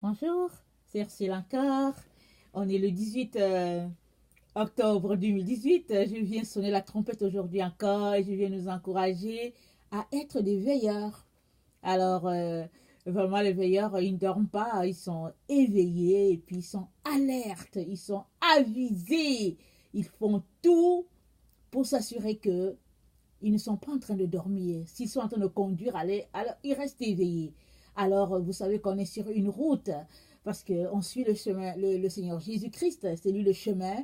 Bonjour, c'est Ursule encore. On est le 18 octobre 2018. Je viens sonner la trompette aujourd'hui encore et je viens nous encourager à être des veilleurs. Alors, vraiment, les veilleurs, ils ne dorment pas, ils sont éveillés et puis ils sont alertes, ils sont avisés. Ils font tout pour s'assurer que ils ne sont pas en train de dormir. S'ils sont en train de conduire, alors ils restent éveillés. Alors, vous savez qu'on est sur une route parce qu'on suit le chemin, le Seigneur Jésus-Christ, c'est lui le chemin.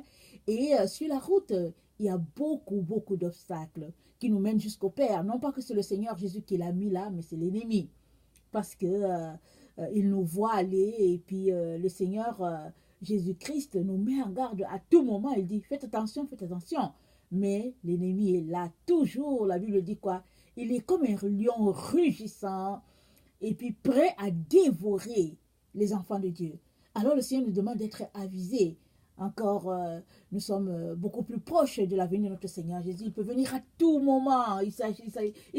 Et sur la route, il y a beaucoup d'obstacles qui nous mènent jusqu'au Père. Non pas que c'est le Seigneur Jésus qui l'a mis là, mais c'est l'ennemi. Parce que il nous voit aller et puis le Seigneur Jésus-Christ nous met en garde à tout moment. Il dit, faites attention, faites attention. Mais l'ennemi est là toujours. La Bible dit quoi? Il est comme un lion rugissant et puis prêt à dévorer les enfants de Dieu. Alors le Seigneur nous demande d'être avisés. Encore, nous sommes beaucoup plus proches de la venue de notre Seigneur Jésus. Il peut venir à tout moment. Il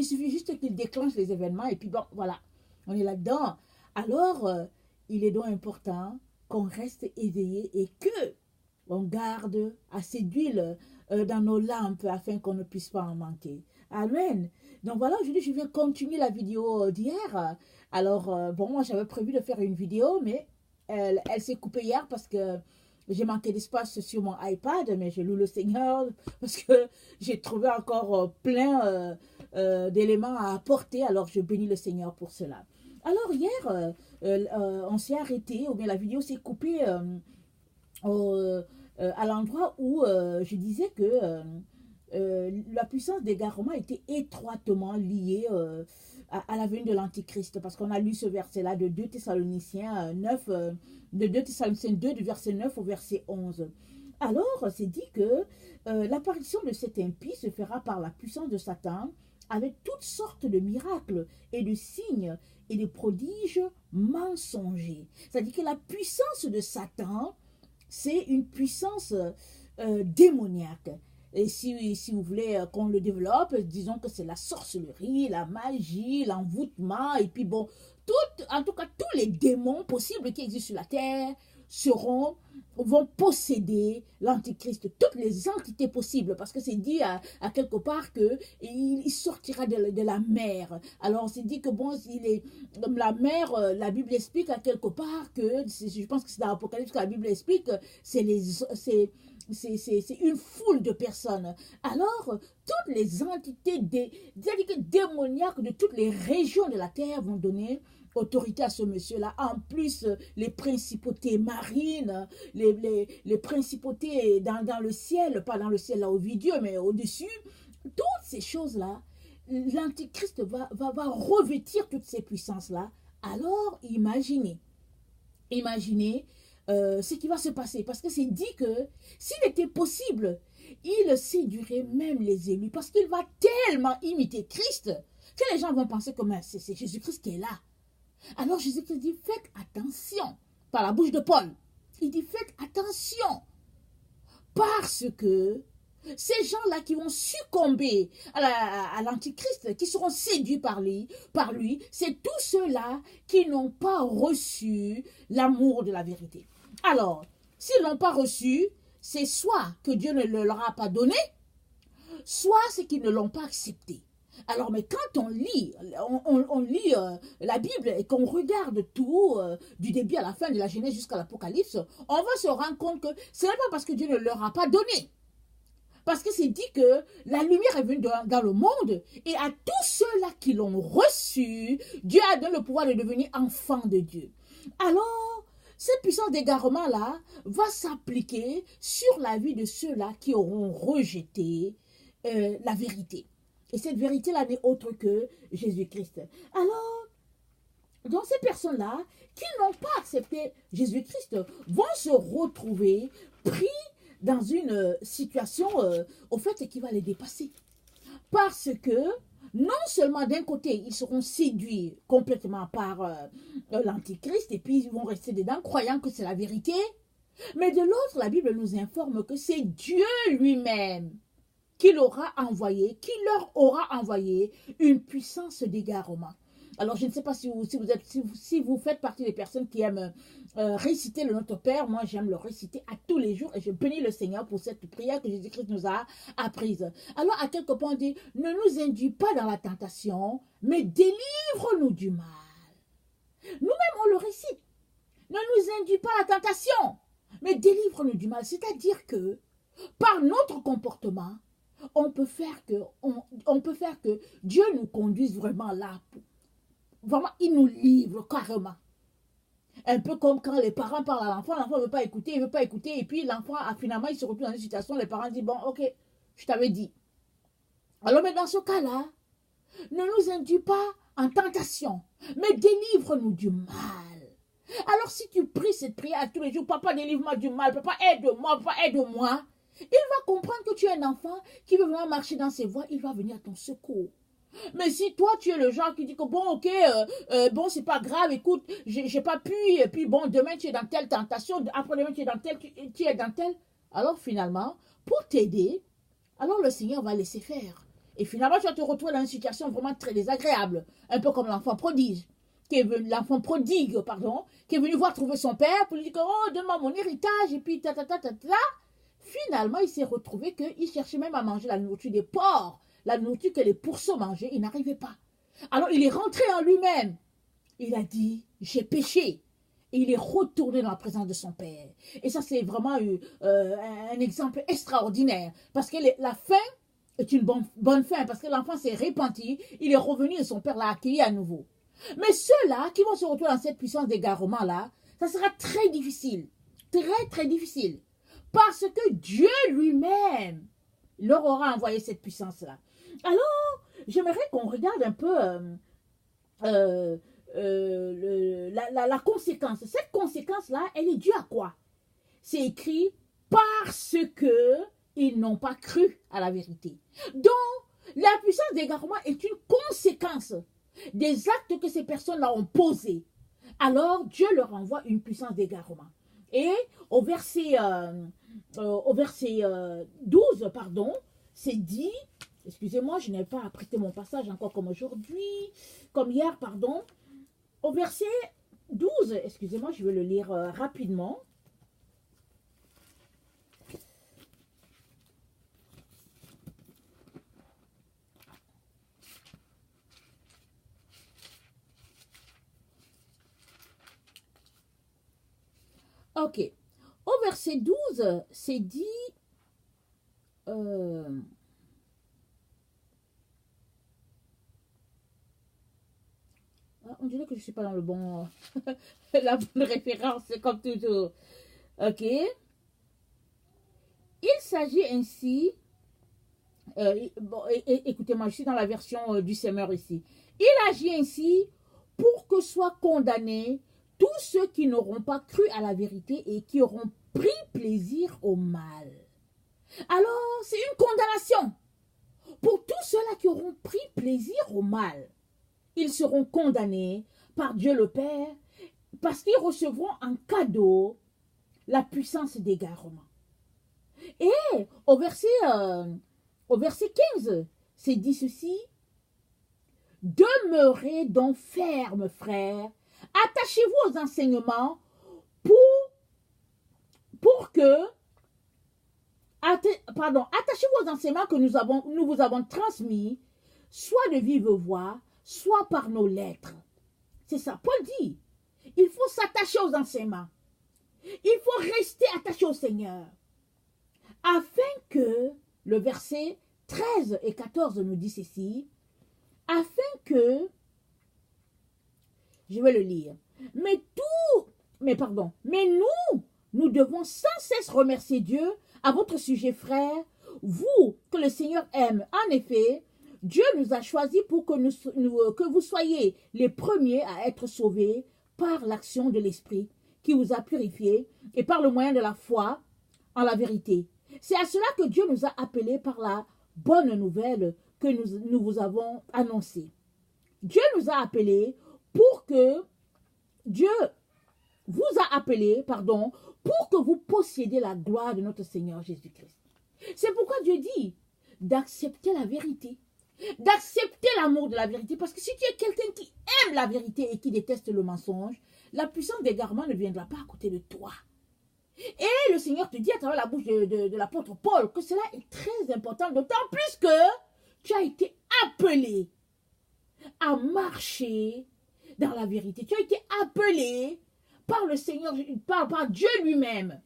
suffit juste qu'il déclenche les événements et puis bon, voilà, on est là-dedans. Alors, il est donc important qu'on reste éveillé et que on garde assez d'huile dans nos lampes afin qu'on ne puisse pas en manquer. Amen. Donc voilà, aujourd'hui, je vais continuer la vidéo d'hier. Alors, bon, moi, j'avais prévu de faire une vidéo, mais elle s'est coupée hier parce que j'ai manqué d'espace sur mon iPad, mais je loue le Seigneur parce que j'ai trouvé encore plein d'éléments à apporter. Alors, je bénis le Seigneur pour cela. Alors, hier, on s'est arrêté, ou bien la vidéo s'est coupée à l'endroit où je disais que la puissance d'égarement était étroitement liée à la venue de l'Antichrist. Parce qu'on a lu ce verset-là de 2 Thessaloniciens 9, de 2 Thessaloniciens 2, du verset 9 au verset 11. Alors, c'est dit que l'apparition de cet impie se fera par la puissance de Satan avec toutes sortes de miracles et de signes et de prodiges mensongers. C'est-à-dire que la puissance de Satan, c'est une puissance démoniaque. Et si vous voulez qu'on le développe, disons que c'est la sorcellerie, la magie, l'envoûtement, et puis bon, en tout cas, tous les démons possibles qui existent sur la terre vont posséder l'Antichrist, toutes les entités possibles, parce que c'est dit à quelque part qu'il sortira de la mer. Alors, c'est dit que bon, comme la mer, la Bible explique à quelque part que, je pense que c'est dans l'Apocalypse que la Bible explique, c'est une foule de personnes. Alors, toutes les entités démoniaques de toutes les régions de la terre vont donner autorité à ce monsieur-là. En plus, les principautés marines, les principautés dans le ciel, pas dans le ciel là au Dieu, mais au-dessus, toutes ces choses-là, l'Antichrist va revêtir toutes ces puissances-là. Alors, imaginez ce qui va se passer. Parce que c'est dit que s'il était possible, il séduirait même les élus. Parce qu'il va tellement imiter Christ que les gens vont penser que c'est Jésus-Christ qui est là. Alors Jésus-Christ dit, faites attention, par la bouche de Paul. Il dit, faites attention, parce que ces gens-là qui vont succomber à l'Antichrist, qui seront séduits par lui, c'est tous ceux-là qui n'ont pas reçu l'amour de la vérité. Alors, s'ils ne l'ont pas reçu, c'est soit que Dieu ne le leur a pas donné, soit c'est qu'ils ne l'ont pas accepté. Alors, mais quand on lit la Bible et qu'on regarde tout, du début à la fin de la Genèse jusqu'à l'Apocalypse, on va se rendre compte que ce n'est pas parce que Dieu ne leur a pas donné. Parce que c'est dit que la lumière est venue dans le monde et à tous ceux-là qui l'ont reçu, Dieu a donné le pouvoir de devenir enfants de Dieu. Alors, cette puissance d'égarement-là va s'appliquer sur la vie de ceux-là qui auront rejeté la vérité. Et cette vérité-là n'est autre que Jésus-Christ. Alors, donc ces personnes-là qui n'ont pas accepté Jésus-Christ vont se retrouver pris dans une situation, au fait, qui va les dépasser. Parce que, non seulement d'un côté, ils seront séduits complètement par l'Antichrist, et puis ils vont rester dedans, croyant que c'est la vérité, mais de l'autre, la Bible nous informe que c'est Dieu lui-même qui leur aura envoyé une puissance d'égarement. Alors, je ne sais pas si vous faites partie des personnes qui aiment réciter le Notre Père. Moi, j'aime le réciter à tous les jours et je bénis le Seigneur pour cette prière que Jésus-Christ nous a apprise. Alors, à quelque part, on dit, ne nous induis pas dans la tentation, mais délivre-nous du mal. Nous-mêmes, on le récite. Ne nous induis pas à la tentation, mais délivre-nous du mal. C'est-à-dire que, par notre comportement, on peut faire que Dieu nous conduise vraiment là. Vraiment, il nous livre carrément. Un peu comme quand les parents parlent à l'enfant ne veut pas écouter, et puis l'enfant, finalement, il se retrouve dans une situation, les parents disent, bon, ok, je t'avais dit. Alors, mais dans ce cas-là, ne nous induis pas en tentation, mais délivre-nous du mal. Alors, si tu pries cette prière à tous les jours, papa, délivre-moi du mal, papa, aide-moi, il va comprendre que tu es un enfant qui veut vraiment marcher dans ses voies, il va venir à ton secours. Mais si toi, tu es le genre qui dit que bon, ok, bon, c'est pas grave, écoute, j'ai pas pu, et puis bon, demain, tu es dans telle tentation, après-demain, tu es dans telle, alors finalement, pour t'aider, alors le Seigneur va laisser faire. Et finalement, tu vas te retrouver dans une situation vraiment très désagréable, un peu comme l'enfant prodigue, qui est venu voir trouver son père, pour lui dire que, oh, donne-moi mon héritage, et puis Finalement, il s'est retrouvé qu'il cherchait même à manger la nourriture des porcs, la nourriture que les pourceaux mangeaient, il n'arrivait pas. Alors, il est rentré en lui-même. Il a dit, j'ai péché. Et il est retourné dans la présence de son père. Et ça, c'est vraiment un exemple extraordinaire. Parce que la fin est une bonne fin. Parce que l'enfant s'est repenti. Il est revenu et son père l'a accueilli à nouveau. Mais ceux-là qui vont se retrouver dans cette puissance d'égarement-là, ça sera très difficile. Très, très difficile. Parce que Dieu lui-même leur aura envoyé cette puissance-là. Alors, j'aimerais qu'on regarde un peu la conséquence. Cette conséquence-là, elle est due à quoi? C'est écrit parce que ils n'ont pas cru à la vérité. Donc, la puissance d'égarement est une conséquence des actes que ces personnes-là ont posés. Alors, Dieu leur envoie une puissance d'égarement. Et au verset 12, c'est dit, excusez-moi, je n'ai pas apprêté mon passage encore comme aujourd'hui, comme hier, pardon. Au verset 12, excusez-moi, je vais le lire rapidement. Ok. Au verset 12, c'est dit... on dirait que je ne suis pas dans le bon... la bonne référence, comme toujours. Ok. Il s'agit ainsi... écoutez-moi, je suis dans la version du Semeur ici. Il agit ainsi pour que soient condamnés tous ceux qui n'auront pas cru à la vérité et qui auront pris plaisir au mal. Alors, c'est une condamnation. Pour tous ceux-là qui auront pris plaisir au mal, ils seront condamnés par Dieu le Père parce qu'ils recevront en cadeau la puissance d'égarement. Et au verset 15, c'est dit ceci. Demeurez donc fermes, frères. Attachez-vous aux enseignements attachez-vous aux enseignements que nous vous avons transmis, soit de vive voix, soit par nos lettres. C'est ça, Paul dit. Il faut s'attacher aux enseignements. Il faut rester attaché au Seigneur. Afin que, le verset 13 et 14 nous dit ceci, afin que, je vais le lire, mais nous devons sans cesse remercier Dieu à votre sujet, frère, vous que le Seigneur aime. En effet, Dieu nous a choisis pour que vous soyez les premiers à être sauvés par l'action de l'Esprit qui vous a purifiés et par le moyen de la foi en la vérité. C'est à cela que Dieu nous a appelés par la bonne nouvelle que nous vous avons annoncée. Dieu nous a appelés pour que pour que vous possédiez la gloire de notre Seigneur Jésus-Christ. C'est pourquoi Dieu dit d'accepter la vérité. d'accepter l'amour de la vérité. Parce que si tu es quelqu'un qui aime la vérité et qui déteste le mensonge, la puissance d'égarement ne viendra pas à côté de toi. Et le Seigneur te dit à travers la bouche de l'apôtre Paul que cela est très important, d'autant plus que tu as été appelé à marcher dans la vérité. Tu as été appelé par le Seigneur, par Dieu lui-même.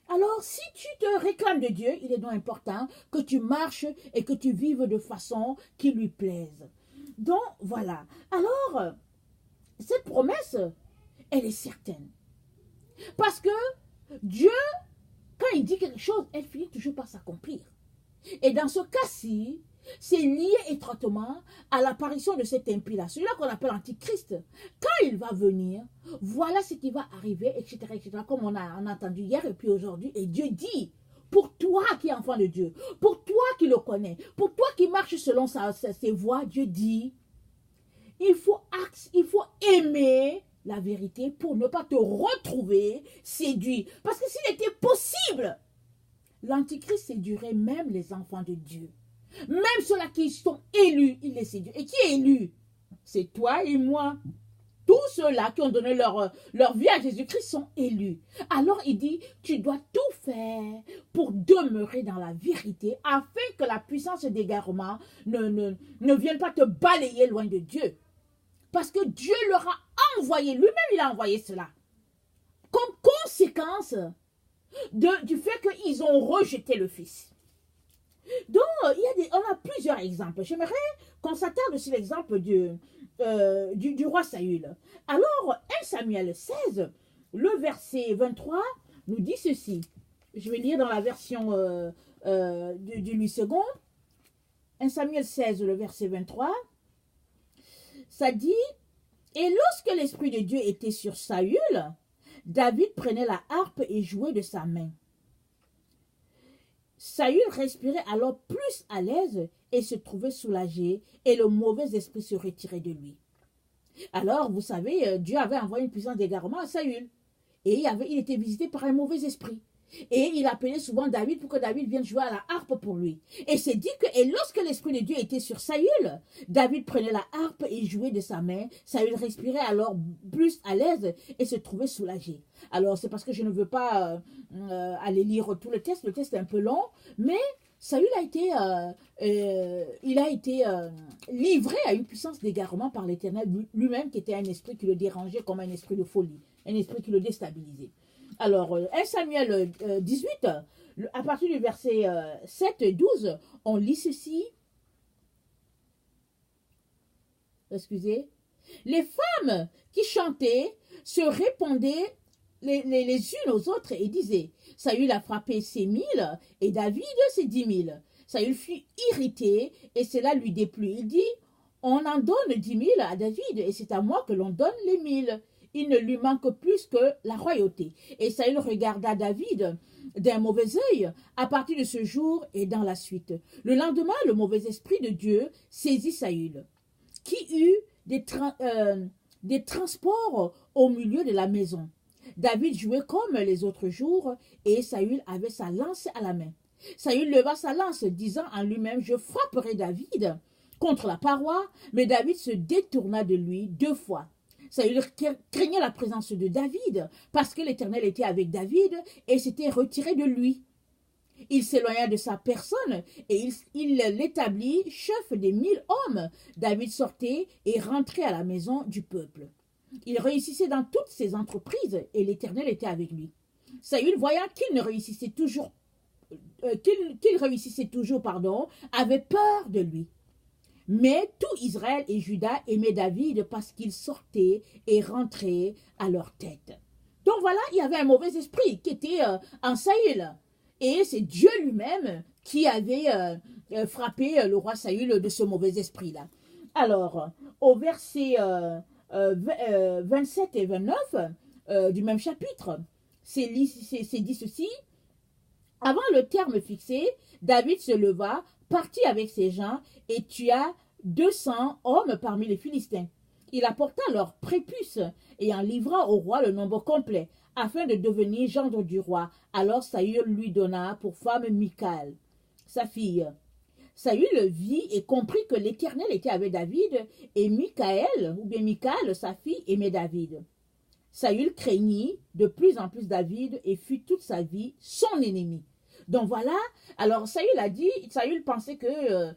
Alors, si tu te réclames de Dieu, il est donc important que tu marches et que tu vives de façon qui lui plaise. Donc, voilà. Alors, cette promesse, elle est certaine. Parce que Dieu, quand il dit quelque chose, elle finit toujours par s'accomplir. Et dans ce cas-ci, c'est lié étroitement à l'apparition de cet impie-là, celui-là qu'on appelle Antichrist. Quand il va venir, voilà ce qui va arriver, etc., etc., comme on a entendu hier et puis aujourd'hui. Et Dieu dit, pour toi qui es enfant de Dieu, pour toi qui le connais, pour toi qui marche selon ses voies, Dieu dit, il faut aimer la vérité pour ne pas te retrouver séduit. Parce que s'il était possible, l'Antichrist séduirait même les enfants de Dieu. Même ceux-là qui sont élus, il les séduit. Et qui est élu? C'est toi et moi. Tous ceux-là qui ont donné leur vie à Jésus-Christ sont élus. Alors il dit, tu dois tout faire pour demeurer dans la vérité afin que la puissance d'égarement ne vienne pas te balayer loin de Dieu. Parce que Dieu leur a envoyé, lui-même il a envoyé cela. Comme conséquence du fait qu'ils ont rejeté le Fils. Donc, on a plusieurs exemples. J'aimerais qu'on s'attarde sur l'exemple du roi Saül. Alors, 1 Samuel 16, le verset 23, nous dit ceci. Je vais lire dans la version du Louis II. 1 Samuel 16, le verset 23. Ça dit, « Et lorsque l'Esprit de Dieu était sur Saül, David prenait la harpe et jouait de sa main. Saül respirait alors plus à l'aise et se trouvait soulagé, et le mauvais esprit se retirait de lui. » Alors, vous savez, Dieu avait envoyé une puissance d'égarement à Saül, et il était visité par un mauvais esprit. Et il appelait souvent David pour que David vienne jouer à la harpe pour lui. Et c'est dit que, et lorsque l'Esprit de Dieu était sur Saül, David prenait la harpe et jouait de sa main. Saül respirait alors plus à l'aise et se trouvait soulagé. Alors, c'est parce que je ne veux pas aller lire tout le texte est un peu long, mais Saül a été, livré à une puissance d'égarement par l'Éternel lui-même, qui était un esprit qui le dérangeait comme un esprit de folie, un esprit qui le déstabilisait. Alors, 1 Samuel 18, à partir du verset 7 et 12, on lit ceci. Excusez. Les femmes qui chantaient se répondaient les unes aux autres et disaient, Saül a frappé ses 1000 et David ses 10 000. Saül fut irrité et cela lui déplut. Il dit, on en donne 10 000 à David et c'est à moi que l'on donne les 1000. Il ne lui manque plus que la royauté. Et Saül regarda David d'un mauvais œil à partir de ce jour et dans la suite. Le lendemain, le mauvais esprit de Dieu saisit Saül, qui eut des transports au milieu de la maison. David jouait comme les autres jours et Saül avait sa lance à la main. Saül leva sa lance, disant en lui-même, je frapperai David contre la paroi, mais David se détourna de lui 2 fois. Saül craignait la présence de David parce que l'Éternel était avec David et s'était retiré de lui. Il s'éloigna de sa personne et il l'établit chef des 1000 hommes. David sortait et rentrait à la maison du peuple. Il réussissait dans toutes ses entreprises et l'Éternel était avec lui. Saül, voyant qu'il réussissait toujours, avait peur de lui. Mais tout Israël et Juda aimaient David parce qu'il sortait et rentrait à leur tête. Donc voilà, il y avait un mauvais esprit qui était en Saül. Et c'est Dieu lui-même qui avait frappé le roi Saül de ce mauvais esprit-là. Alors, au verset 27 et 29 du même chapitre, c'est dit ceci. Avant le terme fixé, David se leva, partit avec ses gens et tua 200 hommes parmi les Philistins. Il apporta leur prépuce et en livra au roi le nombre complet, afin de devenir gendre du roi. Alors Saül lui donna pour femme Michal, sa fille. Saül vit et comprit que l'Éternel était avec David et Michaël, ou bien Michal, sa fille, aimait David. Saül craignit de plus en plus David et fut toute sa vie son ennemi. Donc voilà, alors Saül pensait que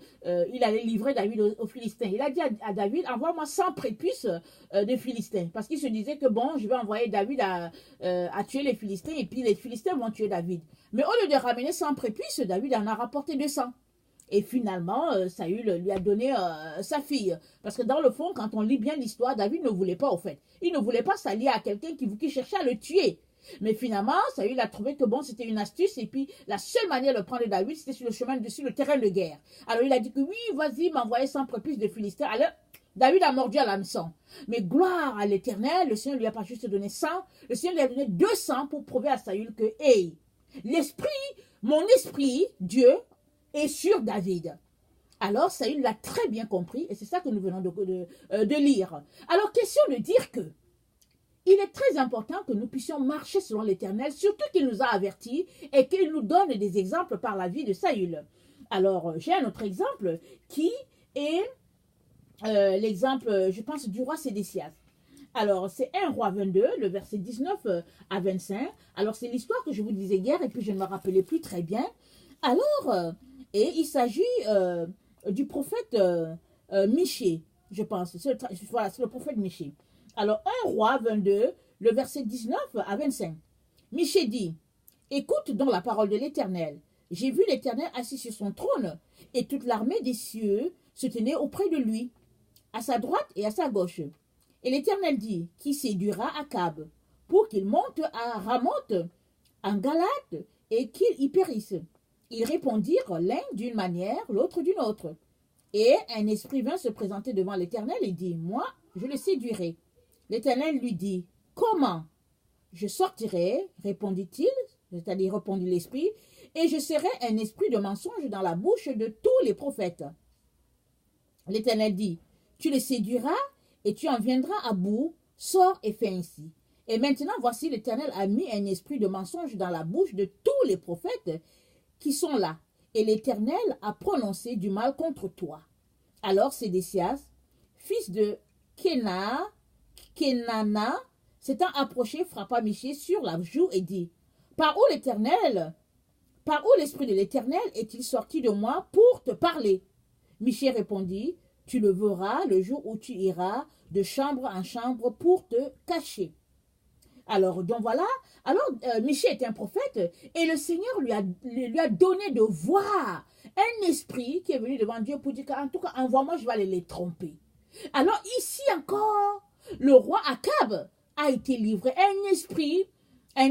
il allait livrer David aux Philistins. Il a dit à David, envoie-moi 100 prépuces des Philistins. Parce qu'il se disait que bon, je vais envoyer David à tuer les Philistins et puis les Philistins vont tuer David. Mais au lieu de ramener 100 prépuces, David en a rapporté 200. Et finalement, Saül lui a donné sa fille. Parce que dans le fond, quand on lit bien l'histoire, David ne voulait pas au fait. Il ne voulait pas s'allier à quelqu'un qui cherchait à le tuer. Mais finalement, Saül a trouvé que bon, c'était une astuce. Et puis, la seule manière de prendre David, c'était sur le chemin, sur le terrain de guerre. Alors, il a dit que oui, vas-y, m'envoyer 100 prépuces de Philistins. Alors, David a mordu à l'hameçon. Mais gloire à l'Éternel, le Seigneur ne lui a pas juste donné 100. Le Seigneur lui a donné 200 pour prouver à Saül que, hey, mon esprit, Dieu, est sur David. Alors, Saül l'a très bien compris, et c'est ça que nous venons de lire. Alors, question de dire que il est très important que nous puissions marcher selon l'Éternel, surtout qu'il nous a avertis et qu'il nous donne des exemples par la vie de Saül. Alors, j'ai un autre exemple qui est l'exemple, je pense, du roi Sédécias. Alors, c'est 1 Roi 22, le verset 19 à 25. Alors, c'est l'histoire que je vous disais hier et puis je ne me rappelais plus très bien. Alors, et il s'agit du prophète Michée, je pense. Voilà, c'est le prophète Michée. Alors, 1 Roi 22, le verset 19 à 25. Michée dit, écoute donc la parole de l'Éternel. J'ai vu l'Éternel assis sur son trône, et toute l'armée des cieux se tenait auprès de lui, à sa droite et à sa gauche. Et l'Éternel dit, qui séduira Akab, pour qu'il monte à Ramoth, en Galate, et qu'il y périsse. Ils répondirent l'un d'une manière, l'autre d'une autre. Et un esprit vint se présenter devant l'Éternel et dit, moi, je le séduirai. L'Éternel lui dit, comment? Je sortirai, répondit-il, c'est-à-dire répondit l'esprit, et je serai un esprit de mensonge dans la bouche de tous les prophètes. L'Éternel dit, tu le séduiras et tu en viendras à bout, sors et fais ainsi. Et maintenant, voici, l'Éternel a mis un esprit de mensonge dans la bouche de tous les prophètes qui sont là, et l'Éternel a prononcé du mal contre toi. Alors Sédécias, fils de Kenana, s'étant approché, frappa Michée sur la joue et dit, par où l'esprit de l'Éternel est-il sorti de moi pour te parler? Michée répondit, tu le verras le jour où tu iras de chambre en chambre pour te cacher. Alors, donc voilà, alors Michée est un prophète et le Seigneur lui a donné de voir un esprit qui est venu devant Dieu pour dire qu'en tout cas, envoie-moi, je vais aller les tromper. Alors ici encore, le roi Akab a été livré, un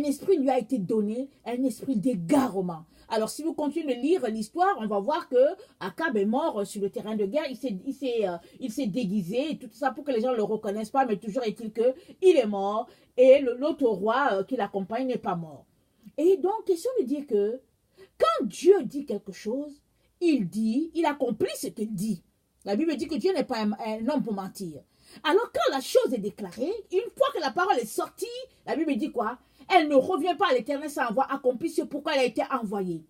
esprit lui a été donné, un esprit d'égarement. Alors, si vous continuez de lire l'histoire, on va voir que Akab est mort sur le terrain de guerre. Il s'est déguisé et tout ça pour que les gens ne le reconnaissent pas, mais toujours est-il qu'il est mort et l'autre roi qui l'accompagne n'est pas mort. Et donc, question de dire que quand Dieu dit quelque chose, il accomplit ce qu'il dit. La Bible dit que Dieu n'est pas un homme pour mentir. Alors, quand la chose est déclarée, une fois que la parole est sortie, la Bible dit quoi? Elle ne revient pas à l'Éternel sans avoir accompli ce pourquoi elle a été envoyée.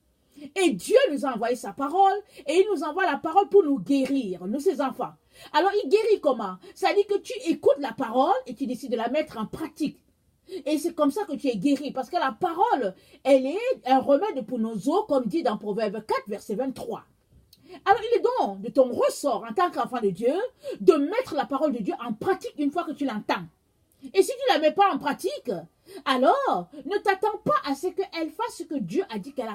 Et Dieu nous a envoyé sa parole et il nous envoie la parole pour nous guérir, nous ses enfants. Alors il guérit comment? Ça dit que tu écoutes la parole et tu décides de la mettre en pratique. Et c'est comme ça que tu es guéri parce que la parole, elle est un remède pour nos os comme dit dans Proverbe 4, verset 23. Alors il est donc de ton ressort en tant qu'enfant de Dieu de mettre la parole de Dieu en pratique une fois que tu l'entends. Et si tu ne la mets pas en pratique, alors ne t'attends pas à ce qu'elle fasse ce que Dieu a dit qu'elle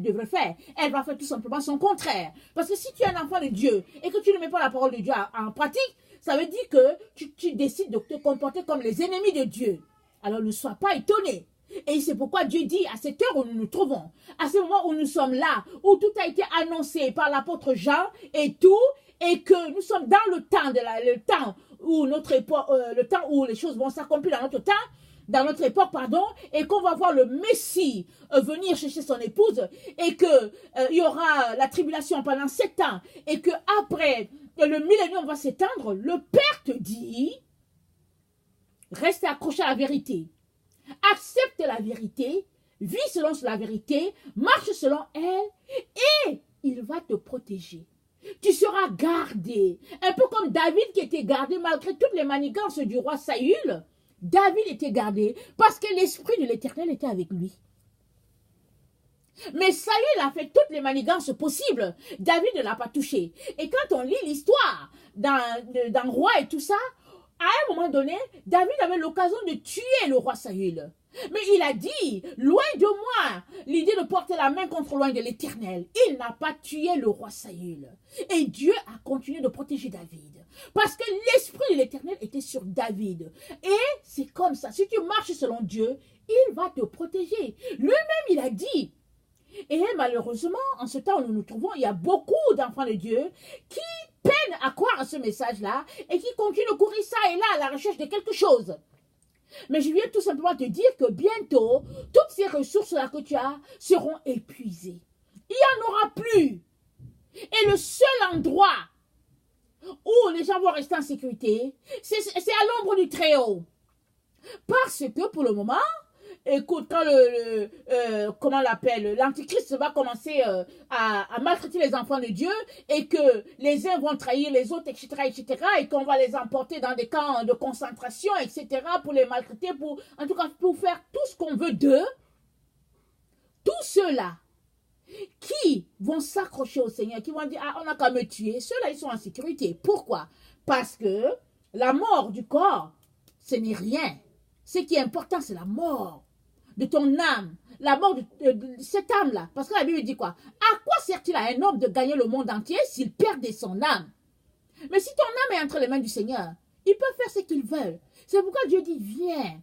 devrait faire. Elle va faire tout simplement son contraire. Parce que si tu es un enfant de Dieu et que tu ne mets pas la parole de Dieu en pratique, ça veut dire que tu décides de te comporter comme les ennemis de Dieu. Alors ne sois pas étonné. Et c'est pourquoi Dieu dit à cette heure où nous nous trouvons, à ce moment où nous sommes là, où tout a été annoncé par l'apôtre Jean et tout, et que nous sommes dans le temps où notre époque, le temps où les choses vont s'accomplir dans notre époque, et qu'on va voir le Messie venir chercher son épouse, et que il y aura la tribulation pendant 7 ans, et que après le millénium va s'éteindre, le Père te dit, reste accroché à la vérité. Accepte la vérité, vis selon la vérité, marche selon elle, et il va te protéger. Tu seras gardé. Un peu comme David qui était gardé malgré toutes les manigances du roi Saül. David était gardé parce que l'Esprit de l'Éternel était avec lui. Mais Saül a fait toutes les manigances possibles. David ne l'a pas touché. Et quand on lit l'histoire d'un roi et tout ça, à un moment donné, David avait l'occasion de tuer le roi Saül. Mais il a dit, loin de moi, l'idée de porter la main contre loin de l'Éternel. Il n'a pas tué le roi Saül. Et Dieu a continué de protéger David. Parce que l'Esprit de l'Éternel était sur David. Et c'est comme ça. Si tu marches selon Dieu, il va te protéger. Lui-même, il a dit. Et malheureusement, en ce temps où nous nous trouvons, il y a beaucoup d'enfants de Dieu qui peinent à croire à ce message-là et qui continuent de courir ça et là à la recherche de quelque chose. Mais je viens tout simplement te dire que bientôt, toutes ces ressources-là que tu as seront épuisées. Il n'y en aura plus. Et le seul endroit où les gens vont rester en sécurité, c'est à l'ombre du Très-Haut. Parce que pour le moment, écoute, quand comment on l'appelle, l'Antichrist va commencer à maltraiter les enfants de Dieu et que les uns vont trahir les autres, etc., et qu'on va les emporter dans des camps de concentration, etc., pour les maltraiter, en tout cas, pour faire tout ce qu'on veut d'eux, tous ceux-là qui vont s'accrocher au Seigneur, qui vont dire, ah, on n'a qu'à me tuer, ceux-là, ils sont en sécurité. Pourquoi? Parce que la mort du corps, ce n'est rien. Ce qui est important, c'est la mort de ton âme, la mort de cette âme-là. Parce que la Bible dit quoi? À quoi sert-il à un homme de gagner le monde entier s'il perdait son âme? Mais si ton âme est entre les mains du Seigneur, il peut faire ce qu'il veut. C'est pourquoi Dieu dit, viens,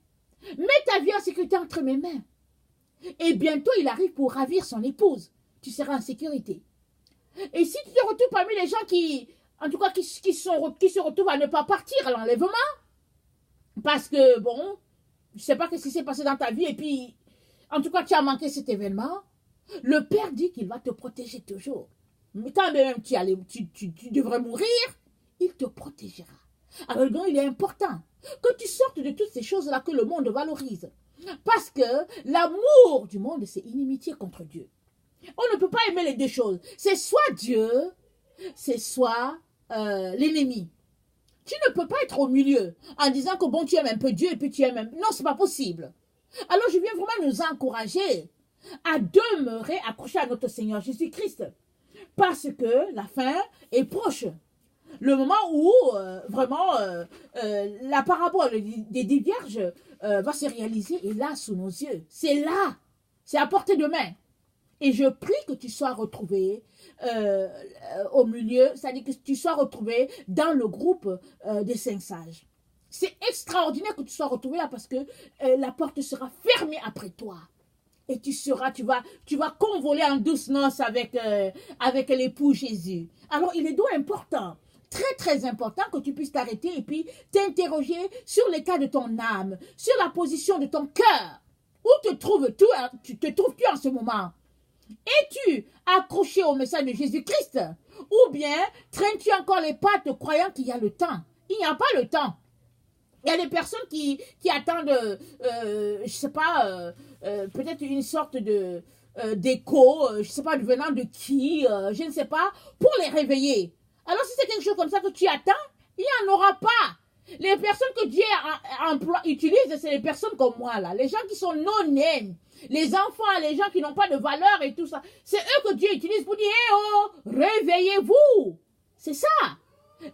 mets ta vie en sécurité entre mes mains. Et bientôt, il arrive pour ravir son épouse. Tu seras en sécurité. Et si tu te retrouves parmi les gens qui, en tout cas, qui se retrouvent à ne pas partir à l'enlèvement, parce que, bon, je ne sais pas ce qui s'est passé dans ta vie, et puis, en tout cas, tu as manqué cet événement, le Père dit qu'il va te protéger toujours. Mais quand même tu devrais mourir, il te protégera. Alors donc, il est important que tu sortes de toutes ces choses-là que le monde valorise. Parce que l'amour du monde, c'est inimitié contre Dieu. On ne peut pas aimer les deux choses. C'est soit Dieu, c'est soit l'ennemi. Tu ne peux pas être au milieu en disant que bon, tu aimes un peu Dieu et puis tu aimes un... Non, c'est pas possible. Alors je viens vraiment nous encourager à demeurer accrochés à notre Seigneur Jésus-Christ. Parce que la fin est proche. Le moment où vraiment la parabole des 10 vierges va se réaliser est là sous nos yeux. C'est là. C'est à portée de main. Et je prie que tu sois retrouvé au milieu, c'est-à-dire que tu sois retrouvé dans le groupe des 5 sages. C'est extraordinaire que tu sois retrouvé là parce que la porte sera fermée après toi. Et tu vas convoler en douces noces avec l'époux Jésus. Alors il est donc important, très très important que tu puisses t'arrêter et puis t'interroger sur l'état de ton âme, sur la position de ton cœur. Où te trouves-tu en ce moment? Es-tu accroché au message de Jésus-Christ? Ou bien traînes-tu encore les pattes croyant qu'il y a le temps? Il n'y a pas le temps. Il y a des personnes qui attendent, je ne sais pas, peut-être une sorte d'écho, je ne sais pas, venant de qui, je ne sais pas, pour les réveiller. Alors si c'est quelque chose comme ça que tu attends, il n'y en aura pas. Les personnes que Dieu utilise, c'est les personnes comme moi, là. Les gens qui sont non-name. Les enfants, les gens qui n'ont pas de valeur et tout ça. C'est eux que Dieu utilise pour dire, eh oh, réveillez-vous. C'est ça.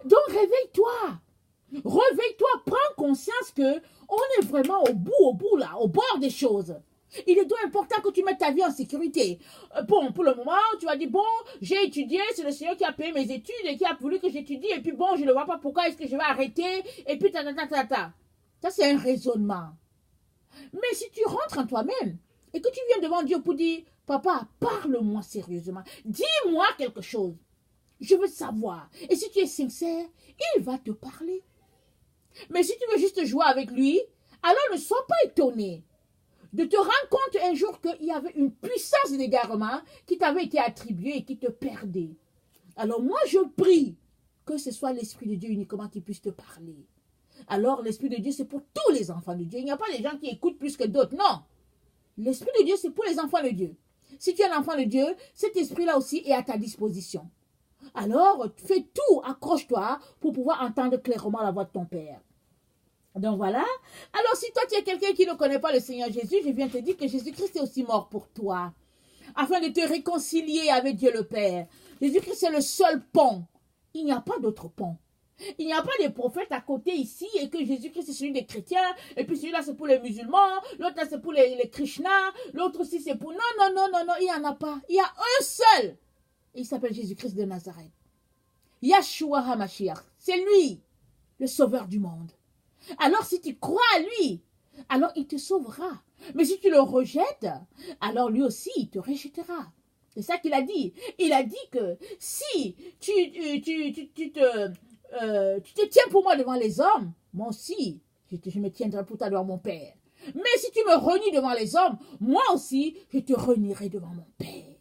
Donc, réveille-toi. Réveille-toi. Prends conscience que on est vraiment au bout, là, au bord des choses. Il est donc important que tu mettes ta vie en sécurité. Bon, pour le moment, tu vas dire, bon, j'ai étudié, c'est le Seigneur qui a payé mes études et qui a voulu que j'étudie, et puis bon, je ne vois pas pourquoi est-ce que je vais arrêter, et puis ta. Ça, c'est un raisonnement. Mais si tu rentres en toi-même, et que tu viens devant Dieu pour dire, papa, parle-moi sérieusement, dis-moi quelque chose, je veux savoir. Et si tu es sincère, il va te parler. Mais si tu veux juste jouer avec lui, alors ne sois pas étonné de te rendre compte un jour qu'il y avait une puissance d'égarement qui t'avait été attribuée et qui te perdait. Alors moi, je prie que ce soit l'Esprit de Dieu uniquement qui puisse te parler. Alors l'Esprit de Dieu, c'est pour tous les enfants de Dieu. Il n'y a pas des gens qui écoutent plus que d'autres, non. L'Esprit de Dieu, c'est pour les enfants de Dieu. Si tu es un enfant de Dieu, cet esprit-là aussi est à ta disposition. Alors, fais tout, accroche-toi pour pouvoir entendre clairement la voix de ton Père. Donc voilà. Alors, si toi, tu es quelqu'un qui ne connaît pas le Seigneur Jésus, je viens te dire que Jésus-Christ est aussi mort pour toi, afin de te réconcilier avec Dieu le Père. Jésus-Christ est le seul pont. Il n'y a pas d'autre pont. Il n'y a pas de prophètes à côté ici et que Jésus-Christ c'est celui des chrétiens et puis celui-là c'est pour les musulmans, l'autre là c'est pour les Krishna, l'autre aussi c'est pour... Non, non, non, non, non, il n'y en a pas. Il y a un seul. Il s'appelle Jésus-Christ de Nazareth. Yahshua HaMashiach. C'est lui, le sauveur du monde. Alors si tu crois à lui, alors il te sauvera. Mais si tu le rejettes, alors lui aussi il te rejettera. C'est ça qu'il a dit. Il a dit que si tu te tiens pour moi devant les hommes, moi aussi, je me tiendrai pour toi devant mon Père. Mais si tu me renies devant les hommes, moi aussi, je te renierai devant mon Père.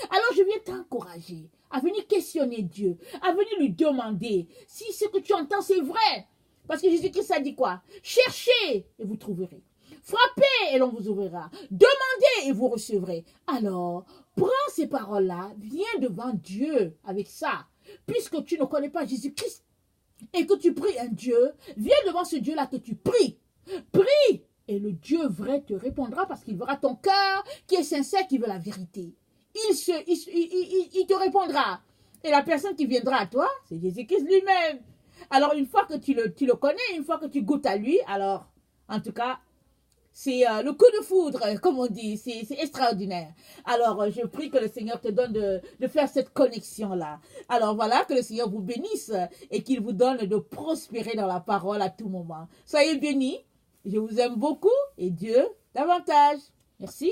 Alors je viens t'encourager à venir questionner Dieu, à venir lui demander si ce que tu entends c'est vrai. Parce que Jésus-Christ a dit quoi? Cherchez et vous trouverez. Frappez et l'on vous ouvrira. Demandez et vous recevrez. Alors, prends ces paroles-là, viens devant Dieu avec ça. Puisque tu ne connais pas Jésus-Christ et que tu pries un Dieu, viens devant ce Dieu-là que tu pries. Prie et le Dieu vrai te répondra parce qu'il verra ton cœur qui est sincère, qui veut la vérité. Il te répondra. Et la personne qui viendra à toi, c'est Jésus-Christ lui-même. Alors, une fois que tu le connais, une fois que tu goûtes à lui, alors, en tout cas, c'est le coup de foudre, comme on dit, c'est extraordinaire. Alors, je prie que le Seigneur te donne de faire cette connexion-là. Alors voilà, que le Seigneur vous bénisse et qu'il vous donne de prospérer dans la parole à tout moment. Soyez bénis, je vous aime beaucoup et Dieu davantage. Merci.